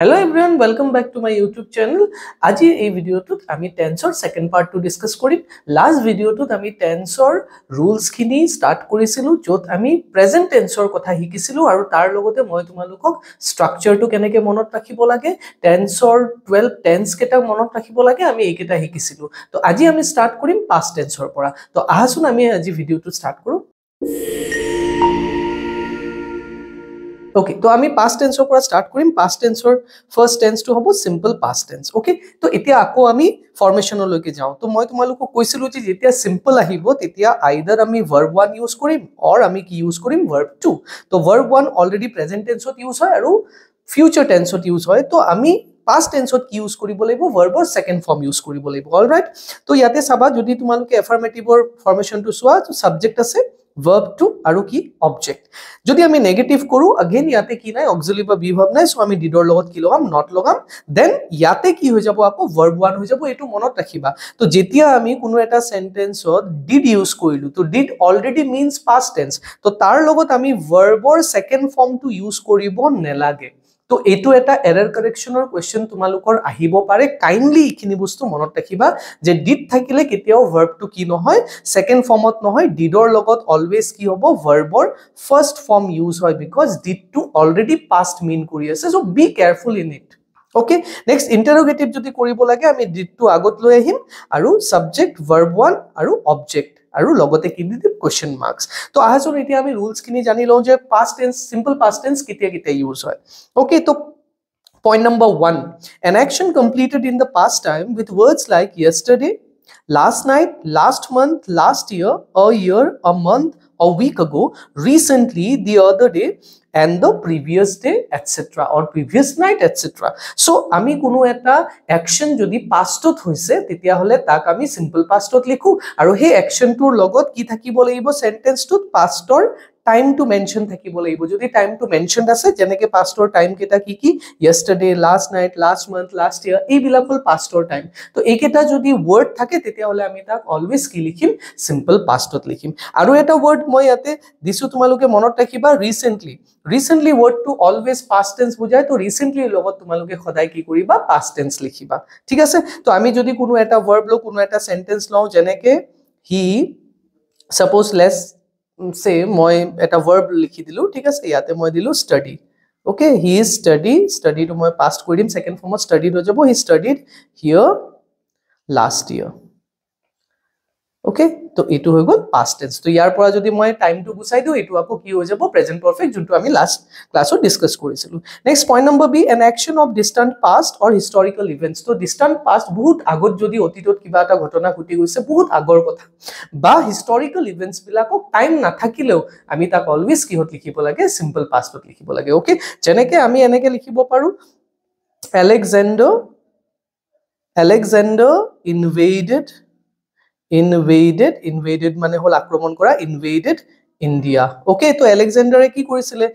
Hello everyone, welcome back to my YouTube channel. আজি এই ভিডিওটোত আমি টেন্সৰ সেকেন্ড পাৰ্ট টু ডিসকাস কৰিম। লাষ্ট ভিডিওটোত আমি টেন্সৰ ৰুলস খিনি স্টাৰ্ট কৰিছিলো, যত আমি প্ৰেজেন্ট টেন্সৰ কথা শিকিছিলো আৰু তাৰ লগতে মই তোমালোকক স্ট্ৰাকচাৰটো কেনেকৈ মনত ৰাখিব লাগে, টেন্সৰ 12 টেন্স কেটা মনত ৰাখিব লাগে, আমি এইকেটা শিকিছিলো। তো আজি আমি স্টাৰ্ট কৰিম পাষ্ট টেন্সৰ পৰা। তো আহাচোন আমি আজি ভিডিওটো স্টাৰ্ট কৰো। Okay, तो आमी past tense पर start करिम। past tense और first tense तो हबो simple past tense। Okay, तो इतिया आको आमी formation लयके जाऊ। तो মই তোমালোকক কৈছিলো যে যেতিয়া simple আহিব তেতিয়া either আমি verb 1 use কৰিম or আমি কি use কৰিম verb 2। তো verb 1 already present tense ত use হয় আৰু future tense ত use হয়। তো আমি past tense ত কি use কৰিব লাগিব, verb or second form use কৰিব লাগিব। all right, তো ইয়াতে চাবা যদি তোমালোকে affirmative or formation to চোৱা তো subject আছে verb to আৰু কি object। যদি আমি নেগেটিভ কৰো अगेन ইয়াতে কি নাই অক্সিলাৰি বা বিভাব নাই, সো আমি ডিডৰ লগত কি লগাম নট লগাম, দেন ইয়াতে কি হৈ যাব আকৌ verb 1 হৈ যাব। এটো মনত ৰাখিবা। তো যেতিয়া আমি কোনো এটা সেন্টেন্সত did ইউজ কৰিলো, তো did already means past tense, তো তাৰ লগত আমি verb or second form to use কৰিব নেলাগে। তো এটো এটা এৰৰ কাৰেকশনৰ কোৱেশ্চন তোমালোকৰ আহিব পাৰে। কাইন্ডলি ইখিনি বস্তু মনত ৰাখিবা যে did থাকিলে কেতিয়াও verb টো কি নহয় সেকেন্ড ফৰ্মত নহয়, didৰ লগত অলৱেজ কি হ'ব verbৰ ফাৰ্স্ট ফৰ্ম ইউজ হয়, বিকজ did টো অলৰেডি past মিন কৰি আছে। So be careful in it. Okay, next interrogative যদি কৰিব লাগে আমি did টো আগত লৈ আহিম আৰু সাবজেক্ট verb 1 আৰু অবজেক্ট আৰু লগতে কি দিম কোৱেশ্চন মাৰ্কস। তো আহাচোন এতিয়া আমি ৰুলস খিনি জানি লওঁ যে past tense simple past tense কেতিয়া কেতিয়া ইউজ হয়। ওকে, তো point number 1, an action completed in the past time with words like yesterday, last night, last month, last year, a month, a week ago, recently, the other day, and the previous day, etc. or previous night, etc. So আমি কোনো এটা action যদি পাস্টত হৈছে তেতিয়া হলে তাক আমি simple পাস্টত লিখো আৰু সেই অ্যাকশনটোৰ লগত কি থাকিব লাগিব সেন্টেন্সটোত পাস্টৰ time to mention থাকিব লাগিব। যদি time to mention আছে যেনেকে পাস্টৰ টাইম কেটা কি কি yesterday, last night, last month, last year, এই বিলাকল পাস্টৰ টাইম। তো এইকেটা যদি ওয়াৰ্ড থাকে তেতিয়া হলে আমি তাক অলৱেজ কি লিখিম সিম্পল পাস্টত লিখিম। আৰু এটা ওয়াৰ্ড মই ইয়াতে দিছো তোমালোকে মনত ৰাখিবা ৰিসেন্টলি। ৰিসেন্টলি ওয়াৰ্ডটো অলৱেজ past tense বুজায়। তো ৰিসেন্টলি লগত তোমালোকে সদায় কি কৰিবা past tense লিখিবা। ঠিক আছে, তো আমি যদি কোনো এটা ভার্ব লও, কোনো এটা সেন্টেন্স লও, যেনেকে হি সাপোজ লেটস সে মই এটা ভার্ব লিখি দিলো। ঠিক আছে, ইয়াতে মই দিলো study. Okay, he is study তো মই পাস্ট কৰি দিম, সেকেন্ড ফর্মত স্টাডিড হৈ যাব। হি studied here last year. Okay, তো এটো হৈ গল past tense। তো ইয়াৰ পৰা যদি মই টাইমটো গুছাই দিও এটো আকৌ কি হৈ যাব প্ৰেজেন্ট পাৰফেক্ট, যোনটো আমি লাস্ট ক্লাছত ডিসকাস কৰিছিলো। Next point number B, an action of distant past or historical events. তো ডিস্টেন্ট পাস্ট বহুত আগত যদি অতীতত কিবা এটা ঘটনা ঘটি গৈছে, বহুত আগৰ কথা, বা হিস্টোৰিক্যাল ইভেন্টস বিলাকক টাইম নাথাকিলেও আমি তাক অলৱেজ কিহত লিখিব লাগে সিম্পল পাস্টত লিখিব লাগে। ওকে, যেনেকে আমি এনেকে লিখিব পাৰো Alexander invaded মানে হল আক্ৰমণ কৰা, invaded India। ওকে, তো আলেকজান্ডাৰে কি কৰিছিলে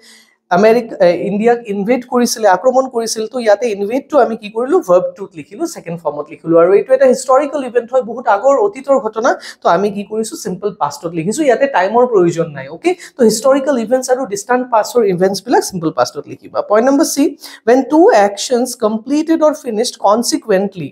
ইন্ডিয়াক ইনভেড কৰিছিলে, আক্ৰমণ কৰিছিল। তো ইয়াতে ইনভেড তো আমি কি কৰিলো verb 2 লিখিলো, সেকেন্ড ফৰ্মত লিখিলো। আৰু এইটো এটা হিস্টোৰিক্যাল ইভেন্ট হয়, বহুত আগৰ অতীতৰ ঘটনা। তো আমি কি কৰিছো সিম্পল পাস্টত লিখিছো, ইয়াতে টাইমৰ প্ৰয়োজন নাই। ওকে, তো হিস্টোৰিক্যাল ইভেন্টস আৰু ডিস্টেন্ট পাস্টৰ ইভেন্টস বিলাক সিম্পল পাস্টত লিখিবা। Point number C, when two actions completed or finished consequently,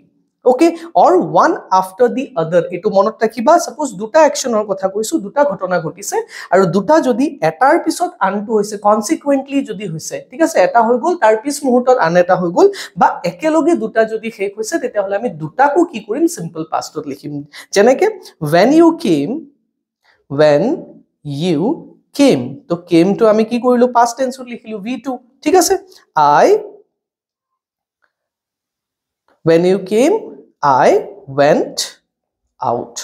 okay, or one after the other, এটো মনত ৰাখিবা। সাপোজ দুটা অ্যাকশনৰ কথা কৈছো, দুটা ঘটনা ঘটিছে আৰু দুটা যদি এটাৰ পিছত আনটো হৈছে কনসিকুৱেন্টলি যদি হৈছে, ঠিক আছে, এটা হৈ গল তাৰ পিছ মুহূৰ্তত আন এটা হৈ গল, বা একেলগে দুটা যদি শেষ হৈছে তেতিয়া হলে আমি দুটাকো কি কৰিম সিম্পল পাস্টত লিখিম। যেনেকে when you came, তো came তো আমি কি কৰিলো past tenseত লিখিলো v2। ঠিক আছে, when you came I went out।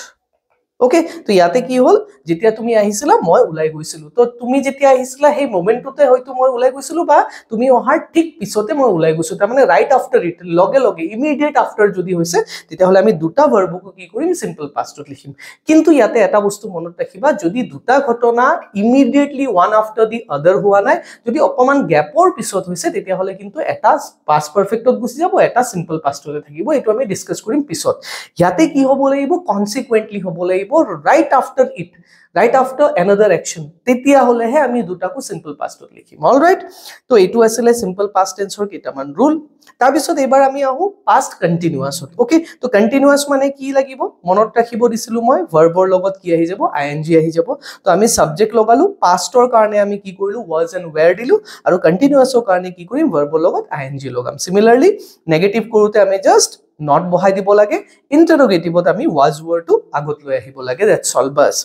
Okay, তো ইয়াতে কি হল যেতিয়া তুমি আহিছিলা মই উলাই গৈছিলো। তো তুমি যেতিয়া আহিছিলা সেই মোমেন্টতে হয়তো মই উলাই গৈছিলো, বা তুমি অহাৰ ঠিক পিছতে মই উলাই গৈছো, তাৰ মানে ৰাইট আফটাৰ ইট, লগে লগে ইমিডিয়েট আফটাৰ যদি হৈছে তেতিয়া হলে আমি দুটা ভাৰ্বকো কি কৰিম সিম্পল পাস্টত লিখিম। কিন্তু ইয়াতে এটা বস্তু মনত ৰাখিবা, যদি দুটা ঘটনা ইমিডিয়েটলি ওয়ান আফটাৰ দি আদাৰ হোৱা নাই, যদি অকমান গ্যাপৰ পিছত হৈছে তেতিয়া হলে কিন্তু এটা পাস্ট পাৰফেক্টত গুছি যাব, এটা সিম্পল পাস্টতে থাকিব। এটো আমি ডিসকাস কৰিম পিছত। ইয়াতে কি হ'ব লাগিব কনসিকুৱেন্টলি হ'ব লাগিব, লাগিব right after it, right after another action, তেতিয়া হলেহে আমি দুটাকো simple pastত লিখিম all right তো এটো আসলে simple past tenseৰ কেইটামান rule তাৰ পিছত এবাৰ আমি আহো past continuous ওকে তো continuous মানে কি লাগিব মনত ৰাখিব দিছিলো মই verbৰ লগত কি আহি যাব ing আহি যাব তো আমি subject লগালো pastৰ কাৰণে আমি কি কৰিলো was and were দিলো আৰু continuousৰ কাৰণে কি কৰিম verbৰ লগত ing লগাম similarly negative কৰোতে আমি just not বহাই দিব লাগে interrogative আমি was were to আগত লৈ আহিব লাগে that's all bas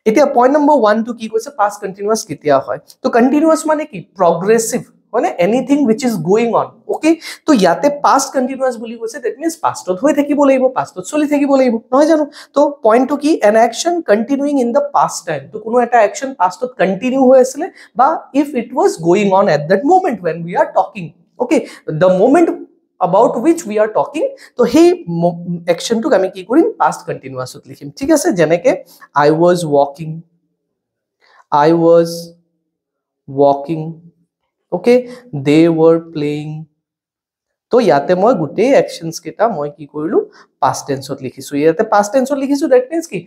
এতিয়া point number 1 to কি কৈছে past continuous কেতিয়া হয় তো continuous মানে কি progressive মানে anything which is going on okay তো ইয়াতে past continuous বুলি কৈছে that means past ত হৈ থাকিব লাগিব past ত চলি থাকিব লাগিব নহয় জানো তো point to কি an action continuing in the past time তো কোনো এটা action past ত continue হৈ আছিল বা if it was going on at that moment when we are talking okay the moment about which we are talking to hey action to আমি কি কৰিম past continuous ত লিখিম ঠিক আছে যেনেকে I was walking okay they were playing তো ইয়াতে মই গুটেই actions কেটা মই কি কৰিলো past tense ত লিখিছো ইয়াতে past tense ত লিখিছো that means কি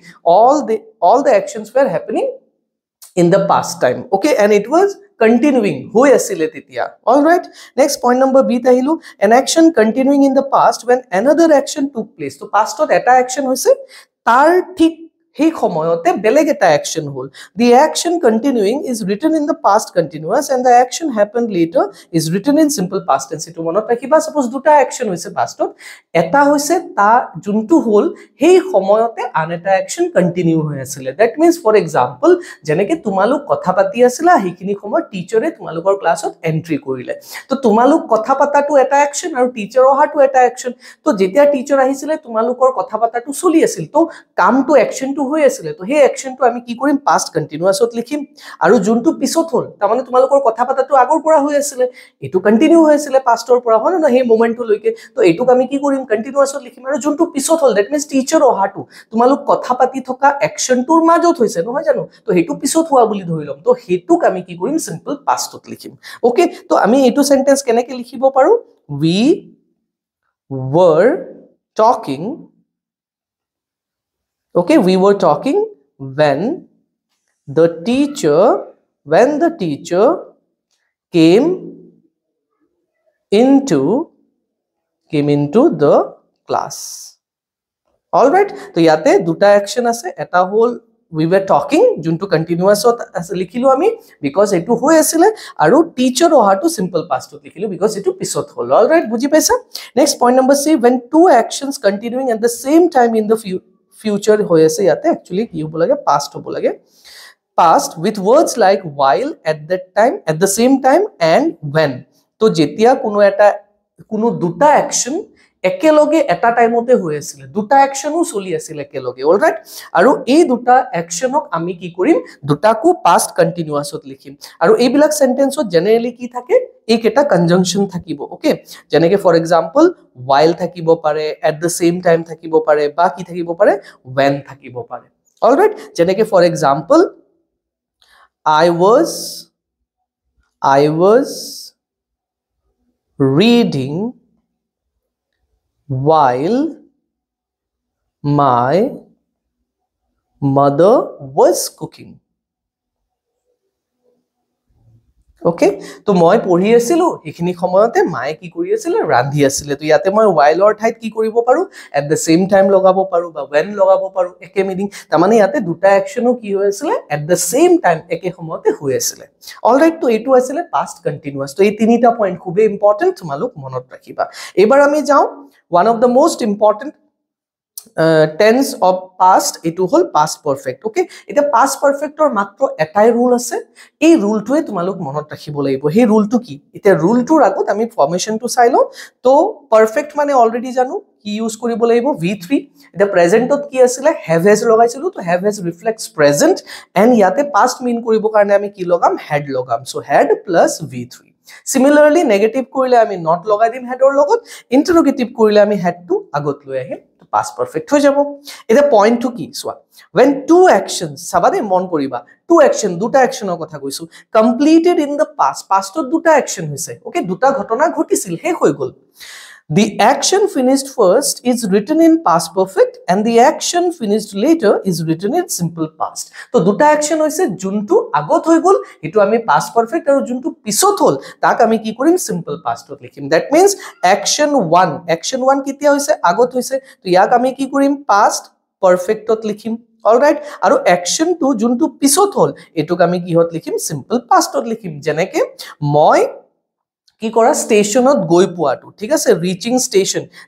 all the actions were happening in the past time okay and it was continuing hoi asile titia all right next point number b tahilu an action continuing in the past when another action took place so past ot eta action hoise tar thik he khomoyote beleg eta action hol the action continuing is written in the past continuous and the action happened later is written in simple past tense etu monot rakhiba suppose duta action hoise past ot eta hoise ta juntu hol he khomoyote an eta action continue hoy asile that means for example jeneke tumaluk kotha pati asila hekini khomo teacher e tumalukor class ot entry korile to tumaluk kotha pata tu eta action aru teacher oha tu eta action to jetia teacher ahisile tumalukor kotha pata tu soli asil to kam to action to হৈ আছিল তো হে action তো আমি কি কৰিম past continuous ত লিখিম আৰু যোনটো পিছত হল তাৰ মানে তোমালোকৰ কথা পাতাটো আগৰ পৰা হৈ আছিল এটো কন্টিনিউ হৈ আছিল পাষ্টৰ পৰা হয় না হে মোমেন্টটো লৈকে তো এটোক আমি কি কৰিম কন্টিনিউয়াস ত লিখিম আৰু যোনটো পিছত হল দ্যাট মিন্স টিচাৰ অহাটো তোমালোক কথা পাতি থকা অ্যাকশনটোৰ মাজত হৈছে নহয় জানো তো হেতু পিছত হোৱা বুলি ধৰি লম তো হেতুক আমি কি কৰিম সিম্পল পাষ্টত লিখিম ওকে তো আমি এটো সেন্টেন্স কেনেকৈ লিখিব পাৰো we were talking okay we were talking when the teacher came into the class all right to yate duta action ase eta hol we were talking juntu continuous ot likhilu ami because etu hoy asile aru teacher oha to simple past ot likhilu because etu pisot hol all right buji paisa next point number c when two actions continuing at the same time in the future hoy ase yate actually ki hobo lage past hobo lage past with words like while at that time at the same time and when to jetia kuno duta action একেলগে এটা টাইমতে হৈ আছিল দুটা অ্যাকশনও চলি আছিল একেলগে alright আৰু এই দুটা অ্যাকশনক আমি কি কৰিম দুটাকো পাস্ট কন্টিনিউয়াসত লিখিম আৰু এইবিলাক সেন্টেন্সত জেনাৰেলি কি থাকে এইকেটা কনজাংশন থাকিব ওকে যেনেকে ফৰ এক্সাম্পল while থাকিব পাৰে at the same time থাকিব পাৰে বা কি থাকিব পাৰে when থাকিব পাৰে অলৰাইট যেনেকে for example I was reading while my mother was cooking okay to moi pori asilu ekhini khomoyate mae ki kori asile randhi asile to yate moi while or thait ki koribo paru at the same time logabo paru ba when logabo paru eke meaning ta mane yate duta action o ki hoy asile at the same time eke khomoyate hoy asile all right to etu asile past continuous to ei tinita point khube important tumaluk monot rakhiba ebar ami jao one of the most important tense of past etu hol past perfect okay eta past perfect or matro etai rule ase ei rule to tumaluk monot rakhibo laibo he rule to ki eta rule to agot ami formation to sailo to perfect mane already janu ki use koribo laibo v3 eta present ot ki asile have has logaichilu to have has reflects present and yate past mean koribo karone ami ki logam had logam so had plus v3 similarly negative korile ami not logai dim had or logot interrogative korile ami had to agot loi ahim past perfect ho jabo eta point to ki swa when two actions sabade mon koriba two action duta action or kotha koisu completed in the past to duta action hoise okay duta ghotona ghotisil he hoi gol The action finished first is written in past perfect and the action finished later is written in simple past. তো দুটা action হইছে যোনটো আগত হৈ গল এটো আমি past perfect আৰু যোনটো পিছত হল তাক আমি কি কৰিম simple pastত লিখিম. That means action 1 কেতিয়া হৈছে আগত হৈছে তো ইয়াক আমি কি কৰিম past perfectত লিখিম. অলৰাইট আৰু action 2 যোনটো পিছত হল এটোক আমি কিহত লিখিম simple pastত লিখিম. যেনেকে মই কি কৰা ষ্টেচনত গৈ পোৱাটো ঠিক আছে ৰিচিং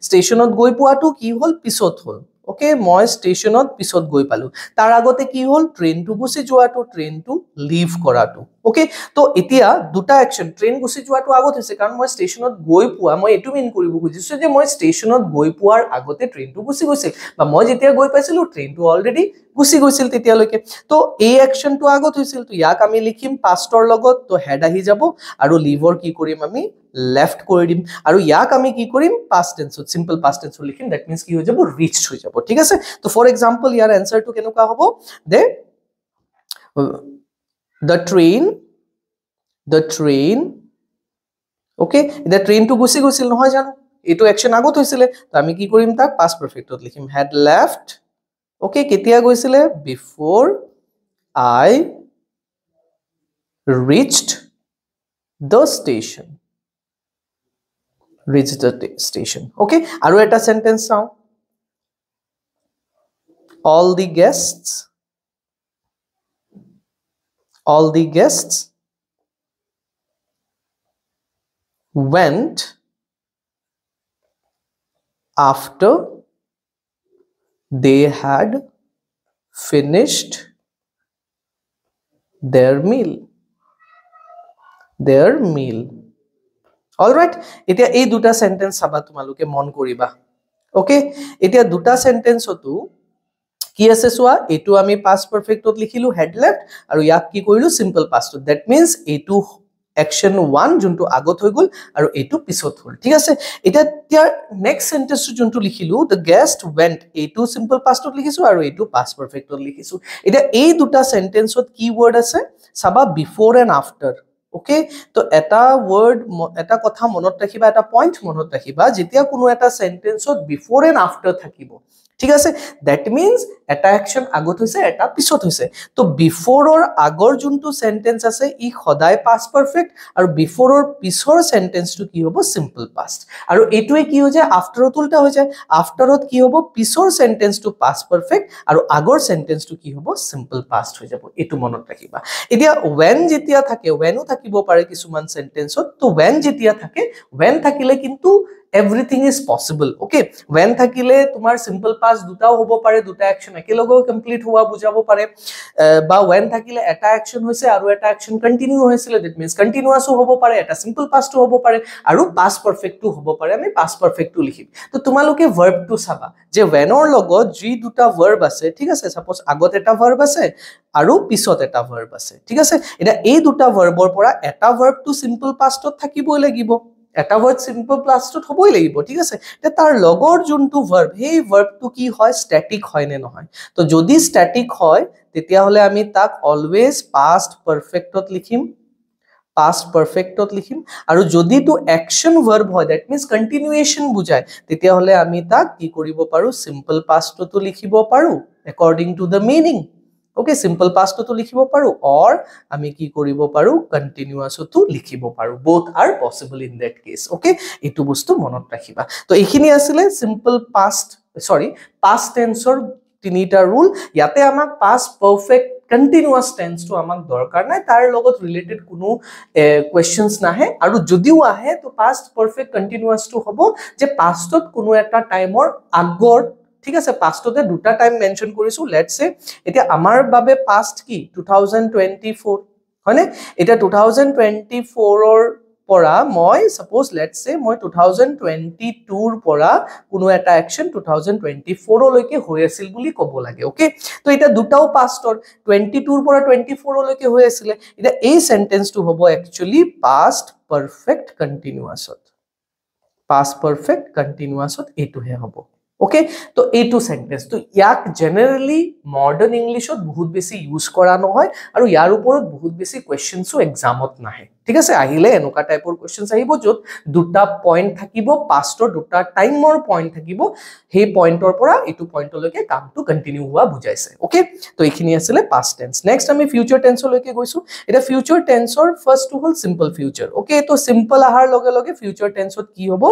ষ্টেচনত গৈ পোৱাটো কি হল পিছত হল. ওকে মই ষ্টেচনত পিছত গৈ পালো তাৰ আগতে কি হল ট্ৰেইনটো গুছি যোৱাটো ট্ৰেইনটো লিভ কৰাটো. ওকে তো এতিয়া দুটা অ্যাকশন ট্ৰেইন গুছি যোৱাটো আগত হৈছে কাৰণ মই ষ্টেচনত গৈ পোৱা মই এটো মিন কৰিব খুজিছো যে মই ষ্টেচনত গৈ পোৱাৰ আগতে ট্ৰেইনটো গুছি গৈছিল বা মই যেতিয়া গৈ পাইছিলো ট্ৰেইনটো অলৰেডি গুছি গৈছিল তেতিয়ালৈকে. তো এই অ্যাকশনটো আগত হৈছিল তো ইয়াক আমি লিখিম পাষ্টৰ লগত তো হেড আহি যাব আৰু লিভৰ কি কৰিম আমি লেফট কৰি দিম আৰু ইয়াক আমি কি কৰিম past tense simple past tense লিখিম. দ্যাট মিন্স কি হৈ যাব ৰিচড হৈ যাব. ঠিক আছে তো ফৰ এক্সাম্পল ইয়াৰ আনসাৰটো কেনেকুৱা হ'ব দে the train okay the train to গুছি গৈছিল নহয় জানো এটো অ্যাকশন আগত হৈছিল তো আমি কি কৰিম তাক past perfectত লিখিম had left okay কেতিয়া গৈছিল before I reached the station okay আৰু এটা সেন্টেন্স চাও all the guests went after they had finished their meal. All right এতিয়া এই দুটা সেন্টেন্স সাবা তোমালোকে মন কৰিবা. ওকে এতিয়া দুটা সেন্টেন্স হতো কি আছে সোয়া এটো আমি past perfectত লিখিলো had left আৰু ইয়াক কি কৰিলো simple pastত. That means এটো action 1 যোনটো আগত হৈ গল আৰু এটো পিছত হল. ঠিক আছে এতিয়া নেক্সট সেন্টেন্সটো যোনটো লিখিলো the guest went এটো simple pastত লিখিছো আৰু এটো past perfectত লিখিছো. এতিয়া এই দুটা সেন্টেন্সত কি ওয়ার্ড আছে সাবা before and after. ওকে তো এটা ওয়ার্ড এটা কথা মনত ৰাখিবা এটা পয়েন্ট মনত ৰাখিবা যেতিয়া কোনো এটা সেন্টেন্সত বিফোর এন্ড আফটার থাকিব ঠিক আছে দ্যাট মিন্স এটা অ্যাকশন আগত হৈছে এটা পিছত হৈছে তো বিফোৰৰ আগৰ যোনটো সেন্টেন্স আছে ই সদায় পাস্ট পাৰফেক্ট আৰু বিফোৰৰ পিছৰ সেন্টেন্সটো কি হ'ব সিম্পল পাস্ট আৰু এটোৱে কি হৈ যায় আফটাৰত উল্টা হৈ যায় আফটাৰত কি হ'ব পিছৰ সেন্টেন্সটো পাস্ট পাৰফেক্ট আৰু আগৰ সেন্টেন্সটো কি হ'ব সিম্পল পাস্ট হৈ যাব এটো মনত ৰাখিবা এতিয়া when যেতিয়া থাকে whenও থাকিব পাৰে কিছুমান সেন্টেন্সত তো when যেতিয়া থাকে when থাকিলে কিন্তু everything is possible okay when থাকিলে তোমাৰ simple past দুটাও হ'ব পাৰে দুটা অ্যাকশন একেলগে কমপ্লিট হোৱা বুজাব পাৰে বা when থাকিলে এটা অ্যাকশন হৈছে আৰু এটা অ্যাকশন কন্টিনিউ হৈছিল that means continuous হ'ব পাৰে এটা simple past হ'ব পাৰে আৰু past perfect টো হ'ব পাৰে আমি past perfect টো লিখিম তো তোমালোকে verb টো চাবা যে when ৰ লগত যি দুটা verb আছে ঠিক আছে সাপোজ আগত এটা verb আছে আৰু পিছত এটা verb আছে ঠিক আছে এটা এই দুটা verbৰ পৰা এটা verb টো simple pastত থাকিবই লাগিব এটা ওয়াৰ্ড সিম্পল প্লাস্টত হবই লাগিব ঠিক আছে তে তাৰ লগৰ যোনটো ভার্ব হেই ভার্বটো কি হয় স্ট্যাটিক হয় নে নহয় তো যদি স্ট্যাটিক হয় তেতিয়া হলে আমি তাক অলওয়েজ পাস্ট পারফেক্টত লিখিম আৰু যদি তো অ্যাকশন ভার্ব হয় দ্যাট মিন্স কন্টিনিউয়েশন বুজায় তেতিয়া হলে আমি তাক কি কৰিব পাৰো সিম্পল পাস্টতো লিখিব পাৰো according to the meaning Okay, simple past to likhibo paru or ami ki koribo paru continuous to likhibo paru both are possible in that case okay etu bostu monot rakhiba to ekhini asile simple past tense or tinita rule yate amak past perfect continuous tense to amak dorkar nai tar logot related kuno questions nahe aru jodiu ahe to past perfect continuous to hobo je past ot kuno eta time or agor ঠিক আছে পাস্টতে দুটা time mention কৰিছো let's say এটা আমাৰ বাবে past কি 2024 হয়নে এটা 2024 ৰ পৰা মই সাপোজ লেটস সে মই 2022 ৰ পৰা কোনো এটা অ্যাকশন 2024 লৈকে হৈ আছিল বুলি ক'ব লাগে ওকে তো এটা দুটাও পাস্টৰ 22 ৰ পৰা 24 লৈকে হৈ আছিল এটা এই সেন্টেন্সটো হ'ব একচুয়ালি পাস্ট পারফেক্ট কন্টিনিউয়াসত এটোহে হ'ব ओके तो এইটো সেন্টেন্স তো ইয়াক জেনাৰেলি মডাৰ্ন ইংলিশত বহুত বেছি ইউজ কৰা নহয় আৰু ইয়াৰ ওপৰত বহুত বেছি কোৱেশ্চনছো এক্সামত নাহে ঠিক আছে আহিলে এনেকুৱা টাইপৰ কোৱেশ্চনছ আহিব যত দুটা পইণ্ট থাকিব পাষ্টৰ দুটা টাইমৰ পইণ্ট থাকিব সেই পইণ্টৰ পৰা এইটো পইণ্টলৈকে কামটো কন্টিনিউ হোৱা বুজাইছে ওকে তো এইখিনি আছিল পাষ্ট টেন্স নেক্সট আমি ফিউচাৰ টেন্সলৈকে গৈছো এটা ফিউচাৰ টেন্সৰ ফাৰ্স্ট হল সিম্পল ফিউচাৰ ওকে তো সিম্পল আহাৰ লগে লগে ফিউচাৰ টেন্সত কি হ'ব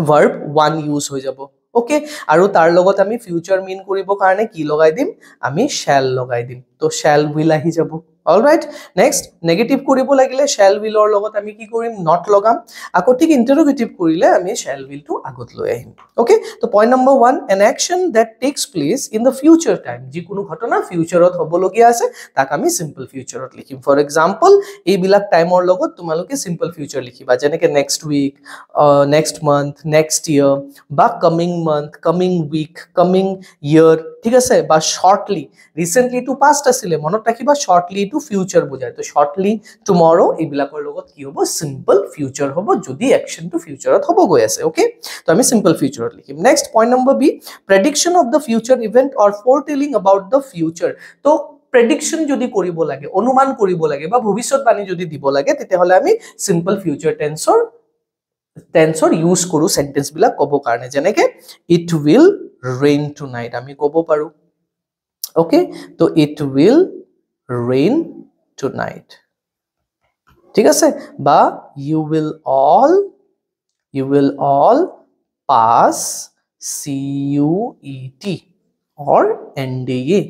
verb one use হৈ যাব ওকে আৰু তাৰ লগত আমি ফিউচাৰ মিন কৰিব কাৰণে কি লগাই দিম আমি shall লগাই দিম তো shall will আহি যাব অলৰাইট নেক্সট নেগেটিভ কৰিব লাগিলে shall will ৰ লগত আমি কি কৰিম not লগাম আকৌ ঠিক ইন্টাৰোগেটিভ কৰিলে আমি shall will টো আগত লৈ আহিম ওকে তো point number 1 an action that takes place in the future time যিকোনো ঘটনা ফিউচাৰত হ'বলগীয়া আছে তাক আমি সিম্পল ফিউচাৰত লিখিম ফৰ এক্সাম্পল এই বিলাক টাইমৰ লগত তোমালোকে সিম্পল ফিউচাৰ লিখিবা যেনেকে next week next month next year বা coming month coming week coming year ঠিক আছে বা shortly recently to past আসলে মনত ৰাখিবা shortly to future বুজায় তো shortly tomorrow এইবিলাকৰ লগত কি হ'ব simple future হ'ব যদি action to future ত হ'ব গৈ আছে ওকে তো আমি simple future ত লিখিম next point number b prediction of the future event or foretelling about the future তো prediction যদি কৰিব লাগে অনুমান কৰিব লাগে বা ভৱিষ্যতবাণী যদি দিব লাগে তেতিয়াহলে আমি simple future tensor use কৰো সেন্টেন্স বিলাক কব কাৰণে যেনেকে it will rain tonight আমি কব পাৰো ওকে তো it will rain tonight ঠিক আছে বা you will all pass CUET or NDA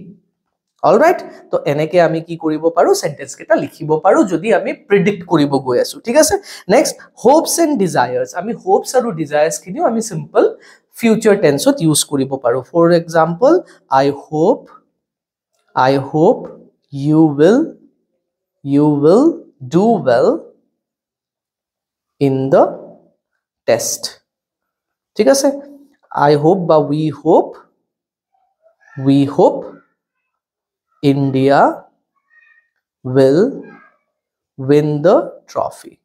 alright তো এনেকে আমি কি কৰিব পাৰো সেন্টেন্স কেটা লিখিব পাৰো যদি আমি প্ৰেডিক্ট কৰিব গৈ আছো ঠিক আছে নেক্সট হোপস এন্ড ডিজায়াৰ্স আমি হোপস আৰু ডিজায়াৰ্স খিনিও আমি সিম্পল ফিউচাৰ টেন্সত ইউজ কৰিব পাৰো for example I hope you will do well in the test ঠিক আছে I hope বা we hope India will win the trophy.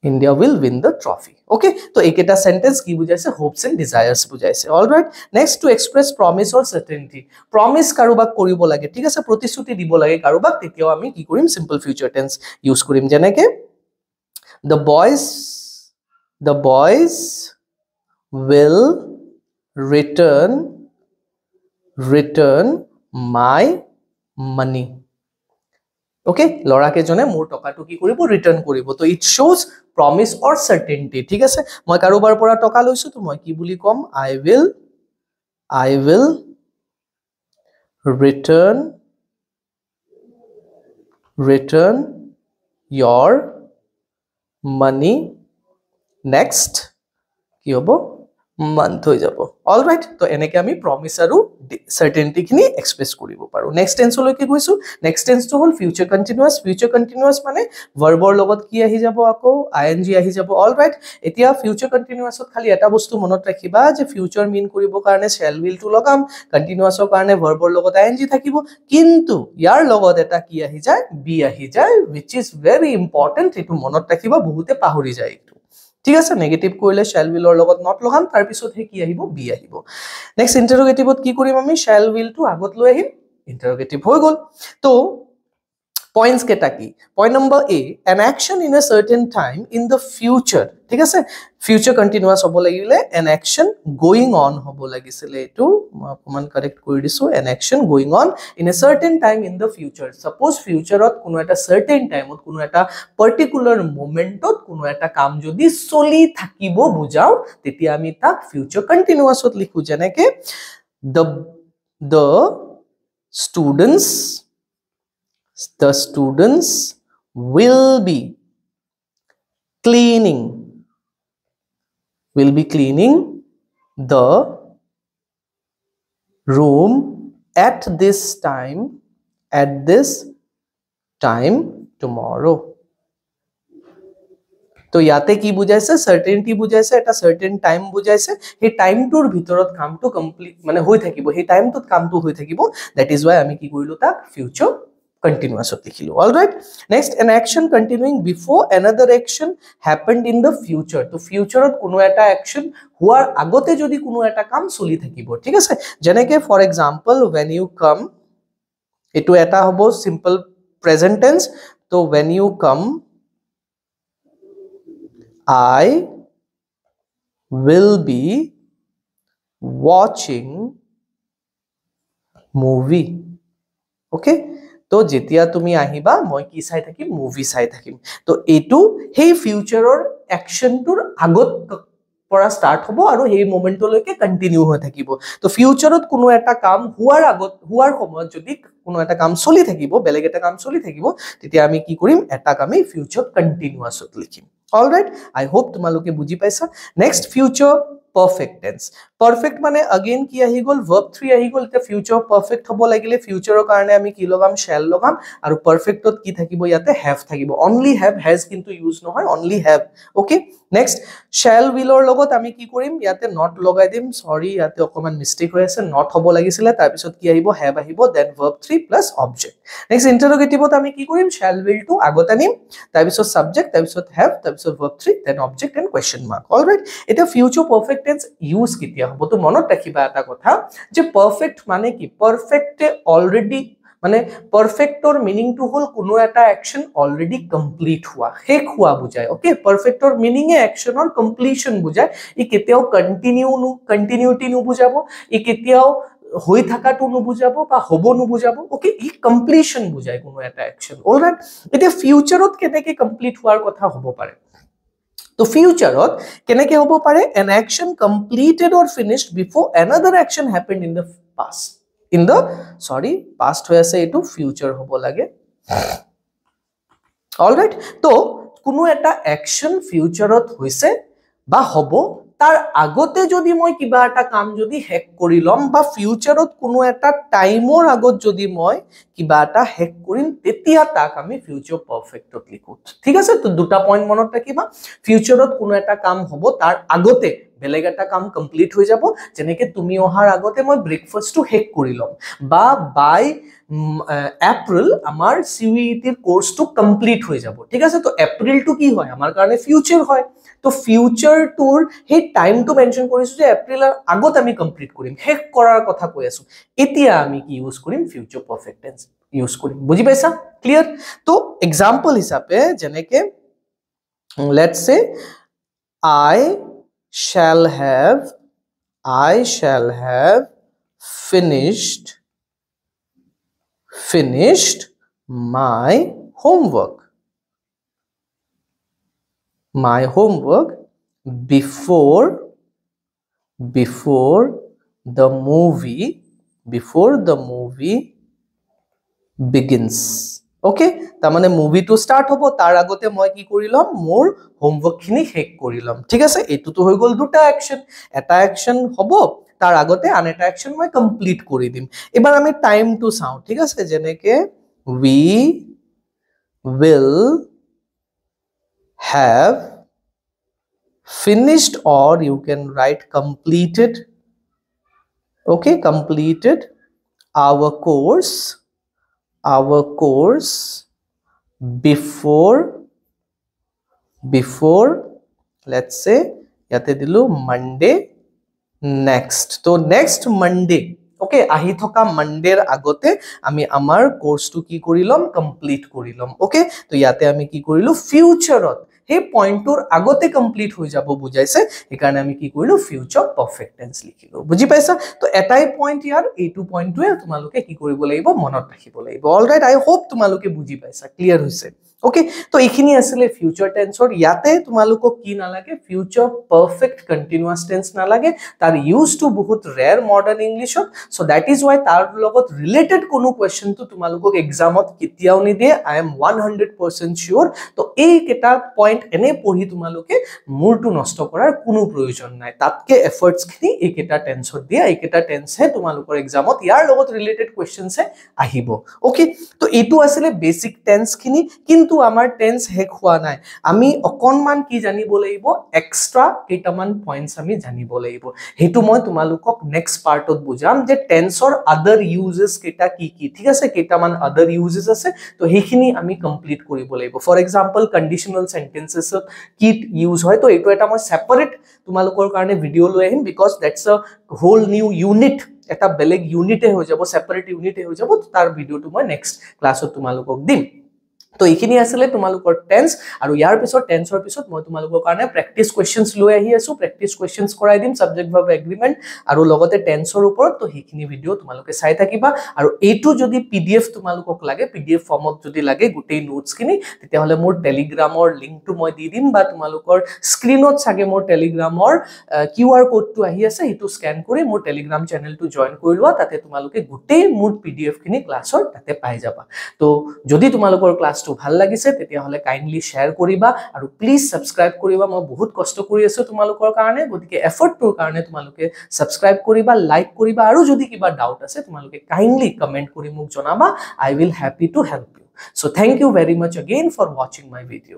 India will win the trophy. Okay, so eketa sentence ki bujaise hopes and desires bujaise. All right. Next to express promise or certainty. Promise karubak koribo lage. Thik ase protishuti dibo lage karubak tetiao ami ki korim simple future tense use korim jeneke the boys will return my money okay lora ke jone mur toka to ki koribo return koribo to it shows promise or certainty ঠিক আছে মই কাৰোবাৰ পৰা টকা লৈছো তো মই কি বুলি কম I will return your money next কি হ'ব month হৈ যাব all right তো এনেকে আমি promise আৰু certainty খিনি এক্সপ্ৰেছ কৰিব পাৰো next tense লৈকে গৈছো next tense to hall future continuous মানে verb ৰ লগত কি আহি যাব আকৌ ing আহি যাব all right এতিয়া future continuous ত খালি এটা বস্তু মনত ৰাখিবা যে future mean কৰিব কাৰণে shall will টো লগাম continuous ৰ কাৰণে verb ৰ লগত ing থাকিব কিন্তু ইয়াৰ লগত এটা কি আহি যায় be আহি যায় which is very important এটো মনত ৰাখিবা বহুতে পাহৰি যায় ঠিক আছে নেগেটিভ কইলে shall will ৰ লগত not লগাম তাৰ পিছত হে কি আহিব be আহিব নেক্সট ইন্টাৰোগেটিভত কি কৰিম আমি shall will টো আগত লৈ আহিম ইন্টাৰোগেটিভ হৈ গল তো points কেটা কি point number a an action in a certain time in the future ঠিক আছে future continuous হ'ব লাগিলে an action going on হ'ব লাগিছিলে এটো অকমান কারেক্ট কৰি দিছো an action going on in a certain time in the future suppose future ত কোনো এটা certain time ত কোনো এটা particular moment ত কোনো এটা কাম যদি চলি থাকিব বুজাও তেতিয়া আমি তাক future continuous ত লিখু যেনেকে the students will be cleaning the room at this time tomorrow তো ইয়াতে কি বুজাইছে certainty বুজাইছে এটা certain time বুজাইছে এই টাইমটোৰ ভিতৰত কামটো কমপ্লিট মানে হৈ থাকিব এই টাইমটোত কামটো হৈ থাকিব that is why আমি কি কৰিলো তাক future continuous লিখিলো all right next an action continuing before another action happened in the future তো future কোনো এটা action হোৱাৰ আগতে যদি কোনো এটা কাম চলি থাকিব ঠিক আছে যেনেকে for example when you come এটো এটা হ'ব simple present tense তো when you come I will be watching movie okay তো যেতিয়া তুমি আহিবা মই কি চাই থাকিম মুভি চাই থাকিম তো এটো হেই ফিউচাৰৰ অ্যাকশনটোৰ আগত পৰা স্টাৰ্ট হ'ব আৰু হেই মোমেন্টলৈকে কন্টিনিউ হৈ থাকিব তো ফিউচাৰত কোনো এটা কাম হোৱাৰ আগত হোৱাৰ সময়ত যদি কোনো এটা কাম চলি থাকিব বেলেগ এটা কাম চলি থাকিব তেতিয়া আমি কি কৰিম এটা কামে ফিউচাৰ কন্টিনিউয়াছত লিখিম all right I hope তোমালোকে বুজি পাইছা next future perfect tense perfect মানে again কি আহি গল verb 3 আহি গল এটা future perfect হ'ব লাগিলে future কাৰণে আমি কি লগাম shall লগাম আৰু perfect ত কি থাকিব ইয়াতে have থাকিব only have has কিন্তু ইউজ নহয় only have okay next shall will ৰ লগত আমি কি কৰিম ইয়াতে not লগাই দিম sorry ইয়াতে অকমান মিস্টেক হৈ আছে not হ'ব লাগিছিলে তাৰ পিছত কি আহিব have আহিব then verb 3 plus object next interrogative ত আমি কি কৰিম shall will to আগত আনিম তাৰ পিছত subject তাৰ পিছত have তাৰ পিছত verb 3 then object and question mark all right এটা future perfect tense use কেতিয়া হ'ব তো মনত ৰাখিবা এটা কথা যে perfect মানে কি perfect already মানে perfector meaning to হল কোনো এটা action already complete হোৱা শেষ হোৱা বুজায় okay perfector meaning A action or completion বুজায় ই কেতিয়াও continuity নু বুজাব ই কেতিয়াও হৈ থাকাটো নু বুজাব বা হ'ব নু বুজাব okay ই completion বুজায় কোনো এটা action all right এটা ফিউচাৰত কেনেকৈ কমপ্লিট হোৱাৰ কথা হ'ব পাৰে তো ফিউচাৰত কেনেকৈ হ'ব পাৰে an action completed or finished before another action happened in the past in the sorry past হৈ আছে এটো future হ'ব লাগে all right তো কোনো এটা action futureত হৈছে বা হ'ব তাৰ আগতে যদি মই কিবা এটা কাম যদি হেক কৰি লম বা ফিউচাৰত কোনো এটা টাইমৰ আগত যদি মই কিবা এটা হেক কৰিম তেতিয়া তাক আমি ফিউচাৰ পাৰফেক্টত লিখো ঠিক আছে তো দুটা পয়েন্ট মনত ৰাখিবা ফিউচাৰত কোনো এটা কাম হ'ব তাৰ আগতে বেলেগ এটা কাম কমপ্লিট হৈ যাব যেনেকৈ তুমি অহাৰ আগতে মই ব্ৰেকফাষ্টটো হেক কৰি লম বা বাই এপ্ৰিল আমাৰ সিইটিৰ কোৰ্সটো কমপ্লিট হৈ যাব ঠিক আছে তো এপ্ৰিলটো কি হয় আমাৰ কাৰণে ফিউচাৰ হয় তো ফিউচাৰ টুৰ হে টাইমটো মেনশন কৰিছো যে এপ্ৰিলৰ আগত আমি কমপ্লিট কৰিম হেক কৰাৰ কথা কৈ আছো এতিয়া আমি কি ইউজ কৰিম ফিউচাৰ পাৰফেক্ট টেন্স ইউজ কৰিম বুজি পাইছা ক্লিয়াৰ তো এক্সাম্পল হিচাপে যেনেকৈ let's say I shall have finished my homework before the movie begins okay ta mane movie to start hobo tar agote moi ki korilom mor homework khini hek korilom ঠিক আছে etu to hoy gol duta action eta action hobo tar agote an eta action moi complete kori dim ebar ami time to sao ঠিক আছে jeneke we will have finished or you can write completed okay completed our course before let's say yate dilu Monday next to next Monday okay ahi thoka Monday er agote ami amar course to ki korilom complete korilom okay to yate ami ki korilu future ot he point tur agote complete hoi jabo bujaise ekarone ami ki korilu future perfect tense likhilo buji paisa to etai point yar a2 point to tumaloke ki koribo lagibo monot rakhibo lagibo all right I hope tumaloke buji paisa clear hoise okay to ekhini asile future tense or yate tumaloko ki na lage future perfect continuous tense na lage tar use to bahut rare modern english so that is why tar logot related kono question to tumaloko exam ot kitiao ni de I am 100% sure to ei keta point ene পঢ়ি তোমালোকে মূৰটো নষ্ট কৰাৰ কোনো প্ৰয়োজন নাই তাতকে এফৰ্টস খিনি একেটা টেন্সত দিয়া একেটা টেন্সে তোমালোকৰ এক্সামত ইয়াৰ লগত ৰিলেটেড কোৱেশ্চনছে আহিব ওকে তো এটো আসলে বেসিক টেন্স খিনি কিন্তু কিন্তু আমাৰ টেন্স শেষ হোৱা নাই আমি অকনমান কি জানিব লাগিব এক্সট্ৰা কেইটামান পইণ্টছ আমি জানিব লাগিব হেতু মই তোমালোকক নেক্সট পাৰ্টত বুজাম যে টেন্সৰ আদাৰ ইউজেস কেইটা কি কি ঠিক আছে কেইটামান আদাৰ ইউজেস আছে তো হেখিনি আমি কমপ্লিট কৰিব লাগিব ফৰ এক্সাম্পল কন্ডিশনাল সেন্টেন্সেস কি ইউজ হয় তো এটো এটা মই সেপাৰেট তোমালোকৰ কাৰণে ভিডিও লৈ আহিম because that's a whole new unit এটা বেলেগ ইউনিটে হৈ যাব সেপাৰেট ইউনিটে হৈ যাব তাৰ ভিডিওটো মই নেক্সট ক্লাছত তোমালোকক দিম তো এইখিনি আসলে তোমালোকৰ টেন্স আৰু ইয়াৰ পিছত টেন্সৰ পিছত মই তোমালোকৰ কাৰণে প্ৰেক্টিস কোৱেশ্চনছ লৈ আহি আছো প্ৰেক্টিস কোৱেশ্চনছ কৰাই দিম সাবজেক্ট ভাৰ্ব এগ্ৰিমেন্ট আৰু লগতে টেন্সৰ ওপৰত তো হেখিনি ভিডিও তোমালোকে চাই থাকিবা আৰু এইটো যদি পিডিএফ তোমালোকক লাগে পিডিএফ ফৰ্মত যদি লাগে গুটেই নোটছ খিনি তেতিয়া হলে মোৰ টেলিগ্ৰামৰ লিংকটো মই দি দিম বা তোমালোকৰ স্ক্ৰিনত চাগে মোৰ টেলিগ্ৰামৰ কিউআৰ কোডটো আহি আছে হেতু স্ক্যান কৰি মোৰ টেলিগ্ৰাম চেনেলটো জয়েন কৰি লোৱা তাতে তোমালোকে গুটেই মোৰ পিডিএফ খিনি ক্লাছৰ তাতে পাই যাবা তো যদি তোমালোকৰ ক্লাছ ভাল লাগিছে তেতিয়া হলে কাইন্ডলি শেয়াৰ কৰিবা আৰু প্লিজ সাবস্ক্ৰাইব কৰিবা মই বহুত কষ্ট কৰি আছো তোমালোকৰ কাৰণে গতিকে এফৰ্টটোৰ কাৰণে তোমালোকে সাবস্ক্ৰাইব কৰিবা লাইক কৰিবা আৰু যদি কিবা ডাউট আছে তোমালোকে কাইন্ডলি কমেন্ট কৰি মোক জনাবা I will happy to help you so thank you very much again for watching my video